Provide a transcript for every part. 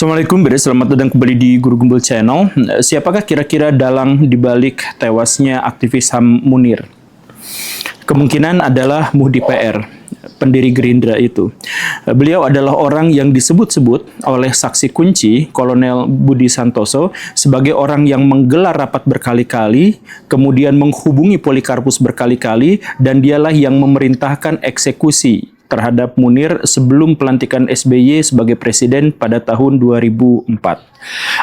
Assalamualaikum, selamat datang kembali di Guru Gumbul Channel. Siapakah kira-kira dalang dibalik tewasnya aktivis HAM Munir? Kemungkinan adalah Muhdi PR, pendiri Gerindra itu. Beliau adalah orang yang disebut-sebut oleh saksi kunci, Kolonel Budi Santoso, sebagai orang yang menggelar rapat berkali-kali, kemudian menghubungi Polikarpus berkali-kali, dan dialah yang memerintahkan eksekusi terhadap Munir sebelum pelantikan SBY sebagai presiden pada tahun 2004.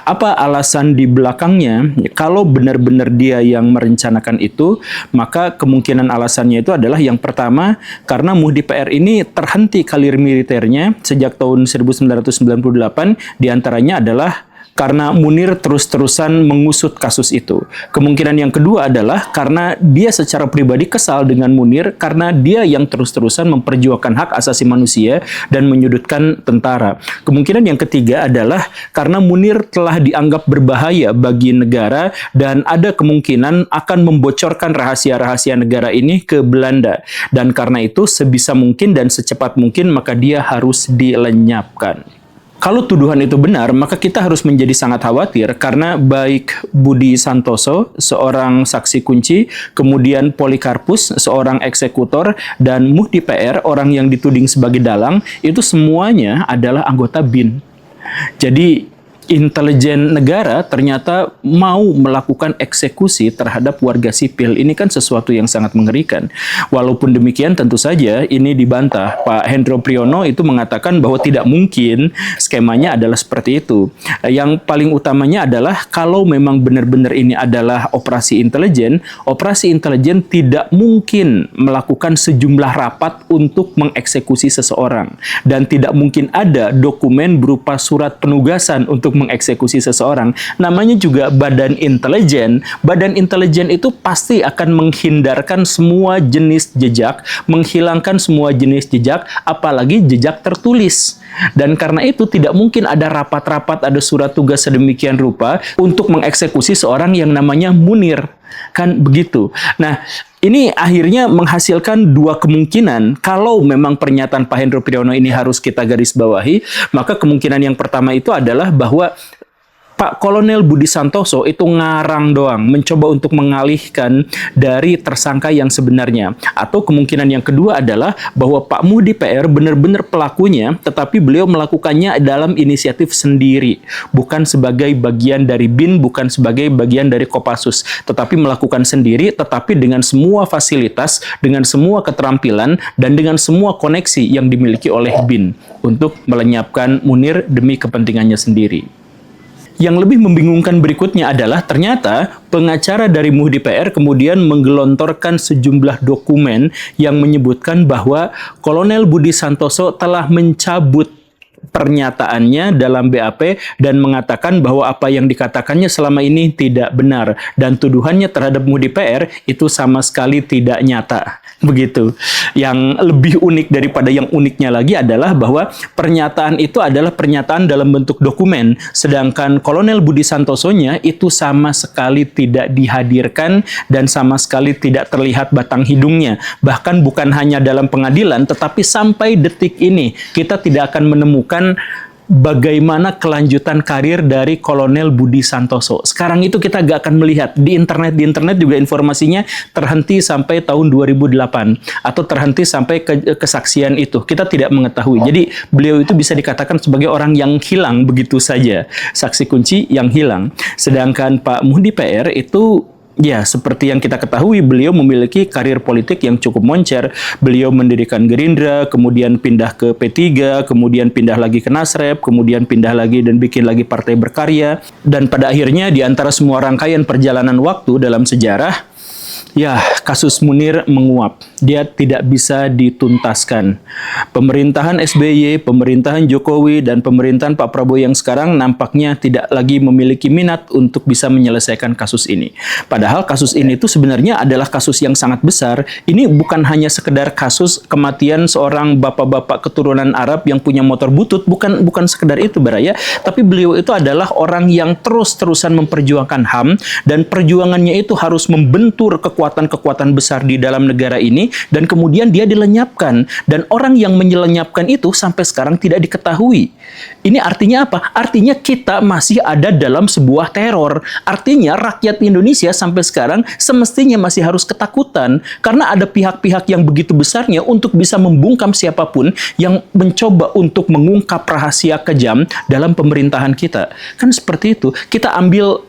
Apa alasan di belakangnya? Kalau benar-benar dia yang merencanakan itu, maka kemungkinan alasannya itu adalah yang pertama, karena Muhdi PR ini terhenti karir militernya sejak tahun 1998, diantaranya adalah karena Munir terus-terusan mengusut kasus itu. Kemungkinan yang kedua adalah karena dia secara pribadi kesal dengan Munir karena dia yang terus-terusan memperjuangkan hak asasi manusia dan menyudutkan tentara. Kemungkinan yang ketiga adalah karena Munir telah dianggap berbahaya bagi negara dan ada kemungkinan akan membocorkan rahasia-rahasia negara ini ke Belanda. Dan karena itu sebisa mungkin dan secepat mungkin maka dia harus dilenyapkan. Kalau tuduhan itu benar, maka kita harus menjadi sangat khawatir karena baik Budi Santoso, seorang saksi kunci, kemudian Polikarpus, seorang eksekutor, dan Muhdi PR, orang yang dituding sebagai dalang, itu semuanya adalah anggota BIN. Jadi, intelijen negara ternyata mau melakukan eksekusi terhadap warga sipil. Ini kan sesuatu yang sangat mengerikan. Walaupun demikian tentu saja ini dibantah. Pak Hendro Priyono itu mengatakan bahwa tidak mungkin skemanya adalah seperti itu. Yang paling utamanya adalah kalau memang benar-benar ini adalah operasi intelijen tidak mungkin melakukan sejumlah rapat untuk mengeksekusi seseorang. Dan tidak mungkin ada dokumen berupa surat penugasan untuk mengeksekusi seseorang. Namanya juga badan intelijen. Badan intelijen itu pasti akan menghindarkan semua jenis jejak, menghilangkan semua jenis jejak, apalagi jejak tertulis. Dan karena itu tidak mungkin ada rapat-rapat, ada surat tugas sedemikian rupa untuk mengeksekusi seorang yang namanya Munir. Kan begitu. Nah, ini akhirnya menghasilkan dua kemungkinan. Kalau memang pernyataan Pak Hendro Priyono ini harus kita garis bawahi, maka kemungkinan yang pertama itu adalah bahwa Pak Kolonel Budi Santoso itu ngarang doang, mencoba untuk mengalihkan dari tersangka yang sebenarnya. Atau kemungkinan yang kedua adalah bahwa Pak Muhdi PR benar-benar pelakunya, tetapi beliau melakukannya dalam inisiatif sendiri. Bukan sebagai bagian dari BIN, bukan sebagai bagian dari Kopassus, tetapi melakukan sendiri, tetapi dengan semua fasilitas, dengan semua keterampilan, dan dengan semua koneksi yang dimiliki oleh BIN untuk melenyapkan Munir demi kepentingannya sendiri. Yang lebih membingungkan berikutnya adalah ternyata pengacara dari Muhdi PR kemudian menggelontorkan sejumlah dokumen yang menyebutkan bahwa Kolonel Budi Santoso telah mencabut pernyataannya dalam BAP dan mengatakan bahwa apa yang dikatakannya selama ini tidak benar dan tuduhannya terhadap Muhdi PR itu sama sekali tidak nyata. Begitu. Yang lebih unik daripada yang uniknya lagi adalah bahwa pernyataan itu adalah pernyataan dalam bentuk dokumen, sedangkan Kolonel Budi Santosonya itu sama sekali tidak dihadirkan dan sama sekali tidak terlihat batang hidungnya. Bahkan bukan hanya dalam pengadilan, tetapi sampai detik ini kita tidak akan menemukan bagaimana kelanjutan karir dari Kolonel Budi Santoso. Sekarang itu kita gak akan melihat. Di internet juga informasinya terhenti sampai tahun 2008. Atau terhenti sampai kesaksian itu. Kita tidak mengetahui. Jadi beliau itu bisa dikatakan sebagai orang yang hilang begitu saja. Saksi kunci yang hilang. Sedangkan Pak Muhdi PR itu ya, seperti yang kita ketahui, beliau memiliki karir politik yang cukup moncer. Beliau mendirikan Gerindra, kemudian pindah ke P3, kemudian pindah lagi ke Nasrep, kemudian pindah lagi dan bikin lagi Partai Berkarya. Dan pada akhirnya, di antara semua rangkaian perjalanan waktu dalam sejarah, ya, kasus Munir menguap. Dia tidak bisa dituntaskan. Pemerintahan SBY, pemerintahan Jokowi, dan pemerintahan Pak Prabowo yang sekarang nampaknya tidak lagi memiliki minat untuk bisa menyelesaikan kasus ini. Padahal kasus ini itu sebenarnya adalah kasus yang sangat besar. Ini bukan hanya sekedar kasus kematian seorang bapak-bapak keturunan Arab yang punya motor butut, bukan sekedar itu, Baraya. Tapi beliau itu adalah orang yang terus-terusan memperjuangkan HAM, dan perjuangannya itu harus membentur kekuatan kekuatan-kekuatan besar di dalam negara ini, dan kemudian dia dilenyapkan. Dan orang yang menyelenyapkan itu sampai sekarang tidak diketahui. Ini artinya apa? Artinya kita masih ada dalam sebuah teror. Artinya rakyat Indonesia sampai sekarang semestinya masih harus ketakutan, karena ada pihak-pihak yang begitu besarnya untuk bisa membungkam siapapun yang mencoba untuk mengungkap rahasia kejam dalam pemerintahan kita. Kan seperti itu. Kita ambil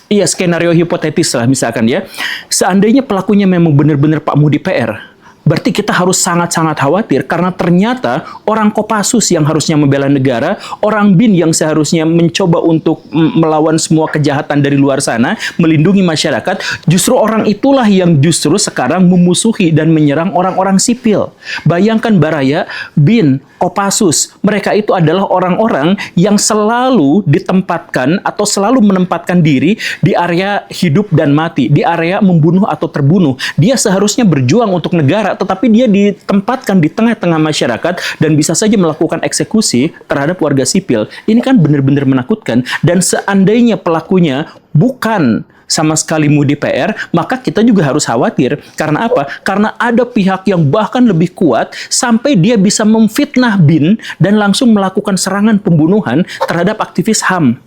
skenario hipotetis lah, misalkan ya. Seandainya pelakunya memang benar-benar Pak Muhdi PR, berarti kita harus sangat-sangat khawatir, karena ternyata orang Kopassus yang harusnya membela negara, orang BIN yang seharusnya mencoba untuk melawan semua kejahatan dari luar sana, melindungi masyarakat, justru orang itulah yang justru sekarang memusuhi dan menyerang orang-orang sipil. Bayangkan Baraya, BIN, Kopassus, mereka itu adalah orang-orang yang selalu ditempatkan atau selalu menempatkan diri di area hidup dan mati, di area membunuh atau terbunuh. Dia seharusnya berjuang untuk negara, tetapi dia ditempatkan di tengah-tengah masyarakat dan bisa saja melakukan eksekusi terhadap warga sipil. Ini kan benar-benar menakutkan. Dan seandainya pelakunya bukan sama sekali Muhdi PR, maka kita juga harus khawatir. Karena apa? Karena ada pihak yang bahkan lebih kuat sampai dia bisa memfitnah BIN dan langsung melakukan serangan pembunuhan terhadap aktivis HAM,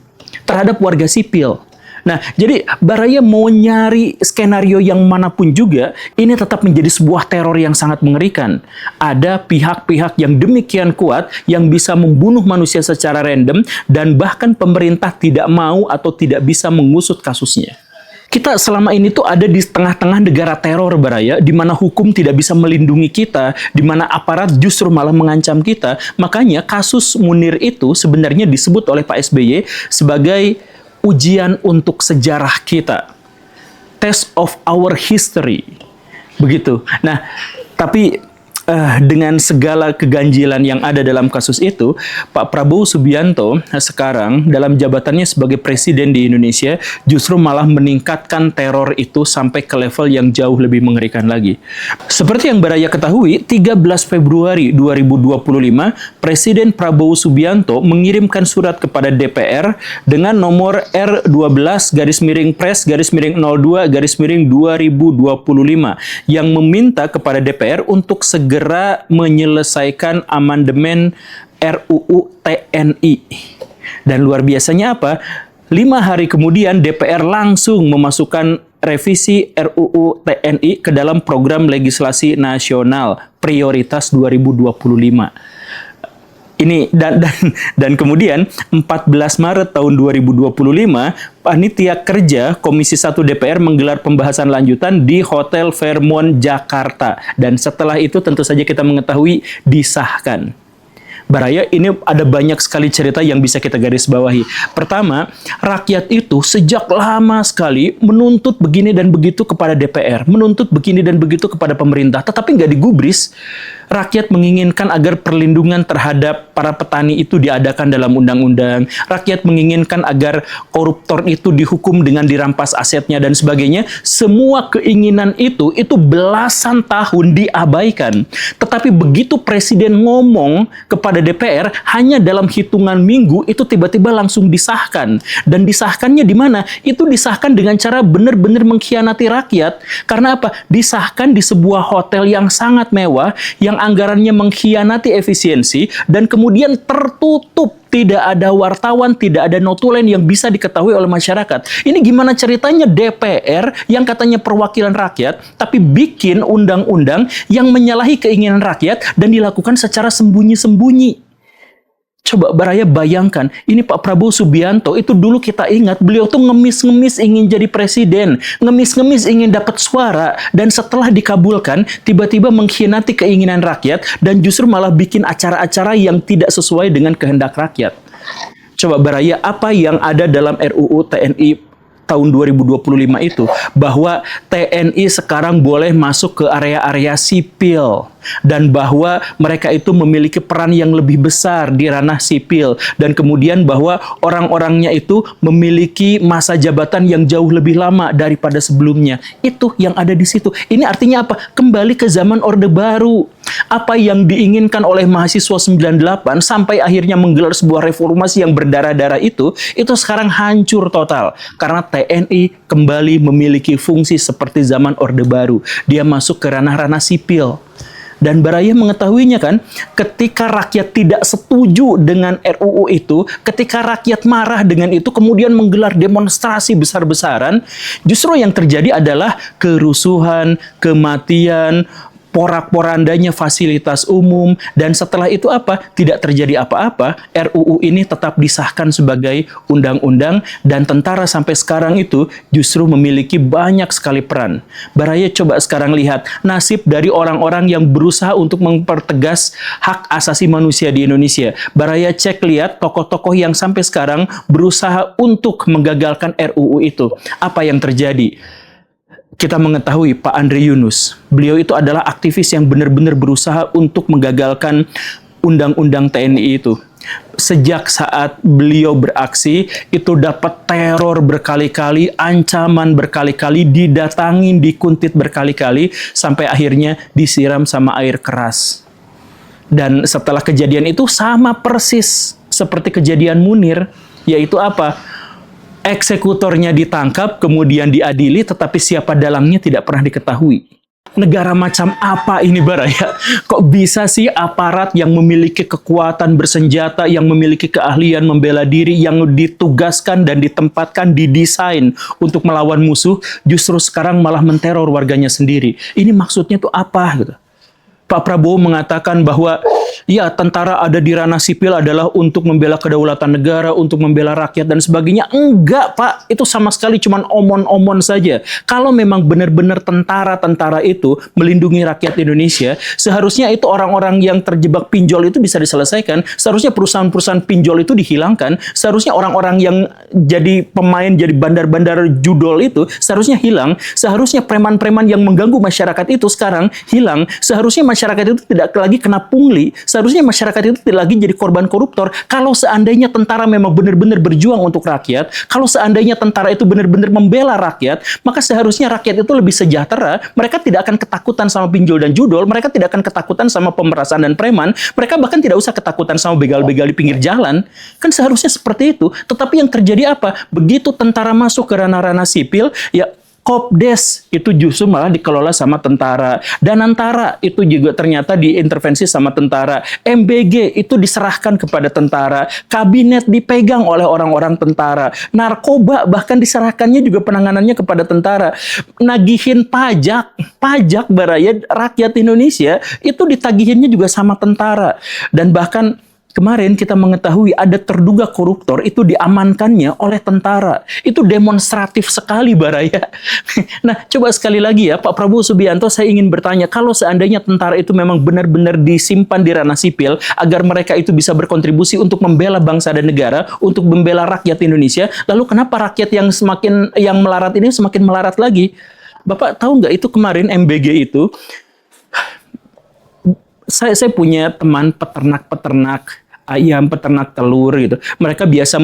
terhadap warga sipil. Nah, jadi Baraya mau nyari skenario yang manapun juga, ini tetap menjadi sebuah teror yang sangat mengerikan. Ada pihak-pihak yang demikian kuat yang bisa membunuh manusia secara random, dan bahkan pemerintah tidak mau atau tidak bisa mengusut kasusnya. Kita selama ini tuh ada di tengah-tengah negara teror, Baraya, di mana hukum tidak bisa melindungi kita, di mana aparat justru malah mengancam kita. Makanya kasus Munir itu sebenarnya disebut oleh Pak SBY sebagai ujian untuk sejarah kita. Test of our history. Begitu. Nah, tapi dengan segala keganjilan yang ada dalam kasus itu, Pak Prabowo Subianto sekarang dalam jabatannya sebagai presiden di Indonesia justru malah meningkatkan teror itu sampai ke level yang jauh lebih mengerikan lagi. Seperti yang Baraya ketahui, 13 Februari 2025, Presiden Prabowo Subianto mengirimkan surat kepada DPR dengan nomor R12-Pres-02-2025 yang meminta kepada DPR untuk segera menyelesaikan amandemen RUU TNI. Dan luar biasanya apa? 5 hari kemudian DPR langsung memasukkan revisi RUU TNI ke dalam program legislasi nasional prioritas 2025. Ini dan kemudian 14 Maret tahun 2025, Panitia Kerja Komisi 1 DPR menggelar pembahasan lanjutan di Hotel Fairmont Jakarta, dan setelah itu tentu saja kita mengetahui disahkan. Baraya, ini ada banyak sekali cerita yang bisa kita garis bawahi. Pertama, rakyat itu sejak lama sekali menuntut begini dan begitu kepada DPR, menuntut begini dan begitu kepada pemerintah, tetapi nggak digubris. Rakyat menginginkan agar perlindungan terhadap para petani itu diadakan dalam undang-undang. Rakyat menginginkan agar koruptor itu dihukum dengan dirampas asetnya dan sebagainya. Semua keinginan itu belasan tahun diabaikan. Tetapi begitu Presiden ngomong kepada DPR, hanya dalam hitungan minggu itu tiba-tiba langsung disahkan. Dan disahkannya di mana? Itu disahkan dengan cara benar-benar mengkhianati rakyat. Karena apa? Disahkan di sebuah hotel yang sangat mewah, yang anggarannya mengkhianati efisiensi, dan kemudian tertutup. Tidak ada wartawan, tidak ada notulen yang bisa diketahui oleh masyarakat. Ini gimana ceritanya DPR yang katanya perwakilan rakyat, tapi bikin undang-undang yang menyalahi keinginan rakyat dan dilakukan secara sembunyi-sembunyi. Coba Baraya bayangkan, ini Pak Prabowo Subianto itu dulu kita ingat, beliau tuh ngemis-ngemis ingin jadi presiden, ngemis-ngemis ingin dapat suara, dan setelah dikabulkan, tiba-tiba mengkhianati keinginan rakyat, dan justru malah bikin acara-acara yang tidak sesuai dengan kehendak rakyat. Coba Baraya, apa yang ada dalam RUU TNI tahun 2025 itu? Bahwa TNI sekarang boleh masuk ke area-area sipil. dan bahwa mereka itu memiliki peran yang lebih besar di ranah sipil, dan kemudian bahwa orang-orangnya itu memiliki masa jabatan yang jauh lebih lama daripada sebelumnya. Itu yang ada di situ. Ini artinya apa? Kembali ke zaman Orde Baru. Apa yang diinginkan oleh mahasiswa 98 sampai akhirnya menggelar sebuah reformasi yang berdarah-darah itu sekarang hancur total. Karena TNI kembali memiliki fungsi seperti zaman Orde Baru. Dia masuk ke ranah-ranah sipil. Dan Baraya mengetahuinya kan, ketika rakyat tidak setuju dengan RUU itu, ketika rakyat marah dengan itu, kemudian menggelar demonstrasi besar-besaran, justru yang terjadi adalah kerusuhan, kematian, porak-porandanya fasilitas umum, dan setelah itu apa? Tidak terjadi apa-apa. RUU ini tetap disahkan sebagai undang-undang, dan tentara sampai sekarang itu justru memiliki banyak sekali peran. Baraya coba sekarang lihat nasib dari orang-orang yang berusaha untuk mempertegas hak asasi manusia di Indonesia. Baraya cek lihat tokoh-tokoh yang sampai sekarang berusaha untuk menggagalkan RUU itu. Apa yang terjadi? Kita mengetahui Pak Andre Yunus. Beliau itu adalah aktivis yang benar-benar berusaha untuk menggagalkan undang-undang TNI itu. Sejak saat beliau beraksi, itu dapat teror berkali-kali, ancaman berkali-kali, didatangin, dikuntit berkali-kali, sampai akhirnya disiram sama air keras. Dan setelah kejadian itu sama persis seperti kejadian Munir, yaitu apa? Eksekutornya ditangkap, kemudian diadili, tetapi siapa dalangnya tidak pernah diketahui. Negara macam apa ini, Baraya? Kok bisa sih aparat yang memiliki kekuatan bersenjata, yang memiliki keahlian membela diri, yang ditugaskan dan ditempatkan, didesain untuk melawan musuh, justru sekarang malah menteror warganya sendiri? Ini maksudnya tuh apa gitu? Pak Prabowo mengatakan bahwa ya, tentara ada di ranah sipil adalah untuk membela kedaulatan negara, untuk membela rakyat dan sebagainya. Enggak, Pak. Itu sama sekali cuma omon-omon saja. Kalau memang benar-benar tentara-tentara itu melindungi rakyat Indonesia, seharusnya itu orang-orang yang terjebak pinjol itu bisa diselesaikan. Seharusnya perusahaan-perusahaan pinjol itu dihilangkan. Seharusnya orang-orang yang jadi pemain, jadi bandar-bandar judol itu seharusnya hilang. Seharusnya preman-preman yang mengganggu masyarakat itu sekarang hilang. Seharusnya masyarakat itu tidak lagi kena pungli. Seharusnya masyarakat itu tidak lagi jadi korban koruptor. Kalau seandainya tentara memang benar-benar berjuang untuk rakyat, kalau seandainya tentara itu benar-benar membela rakyat, maka seharusnya rakyat itu lebih sejahtera. Mereka tidak akan ketakutan sama pinjol dan judol, mereka tidak akan ketakutan sama pemerasan dan preman, mereka bahkan tidak usah ketakutan sama begal-begal di pinggir jalan. Kan seharusnya seperti itu. Tetapi yang terjadi apa? Begitu tentara masuk ke ranah-ranah sipil, ya Kopdes itu justru malah dikelola sama tentara. Danantara itu juga ternyata diintervensi sama tentara. MBG itu diserahkan kepada tentara. Kabinet dipegang oleh orang-orang tentara. Narkoba bahkan diserahkannya juga penanganannya kepada tentara. Nagihin pajak Baraya, rakyat Indonesia itu ditagihinnya juga sama tentara. Dan bahkan kemarin kita mengetahui ada terduga koruptor itu diamankannya oleh tentara. Itu demonstratif sekali, Baraya. Nah, coba sekali lagi ya, Pak Prabowo Subianto, saya ingin bertanya, kalau seandainya tentara itu memang benar-benar disimpan di ranah sipil, agar mereka itu bisa berkontribusi untuk membela bangsa dan negara, untuk membela rakyat Indonesia, lalu kenapa rakyat yang melarat ini semakin melarat lagi? Bapak tahu nggak itu kemarin MBG itu, saya punya teman peternak ayam, peternak telur gitu. Mereka biasa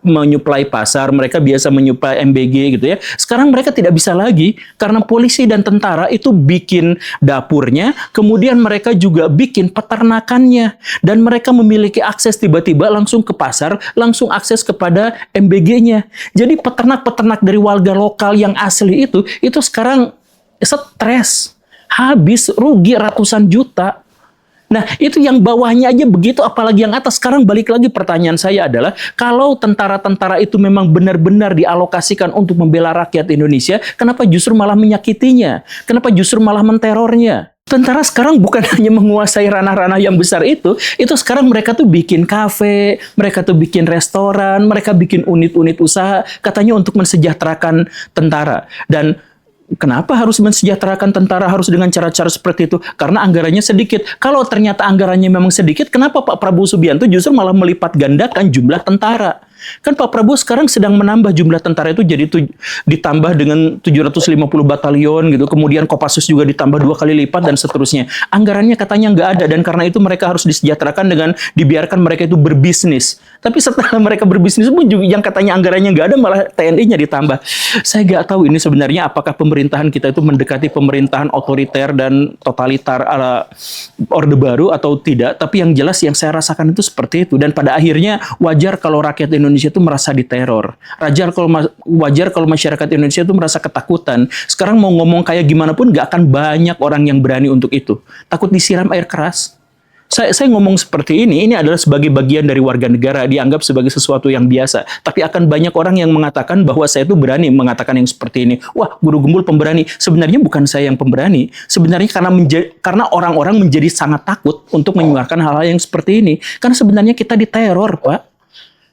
menyuplai pasar, mereka biasa menyuplai MBG gitu ya. Sekarang mereka tidak bisa lagi karena polisi dan tentara itu bikin dapurnya, kemudian mereka juga bikin peternakannya, dan mereka memiliki akses tiba-tiba langsung ke pasar, langsung akses kepada MBG-nya. Jadi peternak-peternak dari warga lokal yang asli itu sekarang stres, habis rugi ratusan juta. Nah, itu yang bawahnya aja begitu, apalagi yang atas. Sekarang balik lagi, pertanyaan saya adalah, kalau tentara-tentara itu memang benar-benar dialokasikan untuk membela rakyat Indonesia, kenapa justru malah menyakitinya? Kenapa justru malah menterornya? Tentara sekarang bukan hanya menguasai ranah-ranah yang besar itu sekarang mereka tuh bikin kafe, mereka tuh bikin restoran, mereka bikin unit-unit usaha, katanya untuk mensejahterakan tentara. Dan kenapa harus mensejahterakan tentara harus dengan cara-cara seperti itu? Karena anggarannya sedikit. Kalau ternyata anggarannya memang sedikit, kenapa Pak Prabowo Subianto justru malah melipat gandakan jumlah tentara? Kan Pak Prabowo sekarang sedang menambah jumlah tentara itu jadi ditambah dengan 750 batalion gitu. Kemudian Kopassus juga ditambah 2 kali lipat dan seterusnya. Anggarannya katanya nggak ada dan karena itu mereka harus disejahterakan dengan dibiarkan mereka itu berbisnis. Tapi setelah mereka berbisnis pun juga yang katanya anggarannya nggak ada malah TNI-nya ditambah. Saya nggak tahu ini sebenarnya apakah pemerintahan kita itu mendekati pemerintahan otoriter dan totalitar ala Orde Baru atau tidak. Tapi yang jelas yang saya rasakan itu seperti itu. Dan pada akhirnya wajar kalau rakyat Indonesia itu merasa diteror. Wajar kalau masyarakat Indonesia itu merasa ketakutan. Sekarang mau ngomong kayak gimana pun gak akan banyak orang yang berani untuk itu. Takut disiram air keras. Saya ngomong seperti ini adalah sebagai bagian dari warga negara, dianggap sebagai sesuatu yang biasa. Tapi akan banyak orang yang mengatakan bahwa saya itu berani mengatakan yang seperti ini. Wah, Guru Gembul pemberani. Sebenarnya bukan saya yang pemberani. Sebenarnya karena orang-orang menjadi sangat takut untuk menyuarakan hal-hal yang seperti ini. Karena sebenarnya kita diteror, Pak.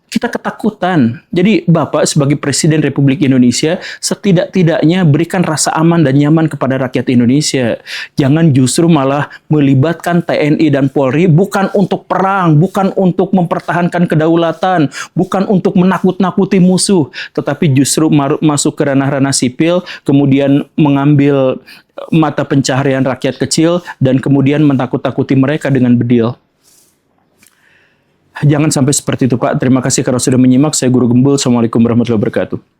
Kita ketakutan. Jadi Bapak sebagai Presiden Republik Indonesia setidak-tidaknya berikan rasa aman dan nyaman kepada rakyat Indonesia. Jangan justru malah melibatkan TNI dan Polri bukan untuk perang, bukan untuk mempertahankan kedaulatan, bukan untuk menakut-nakuti musuh, tetapi justru masuk ke ranah-ranah sipil, kemudian mengambil mata pencaharian rakyat kecil dan kemudian menakut-takuti mereka dengan bedil. Jangan sampai seperti itu, Pak. Terima kasih karena sudah menyimak. Saya Guru Gembul. Assalamualaikum warahmatullahi wabarakatuh.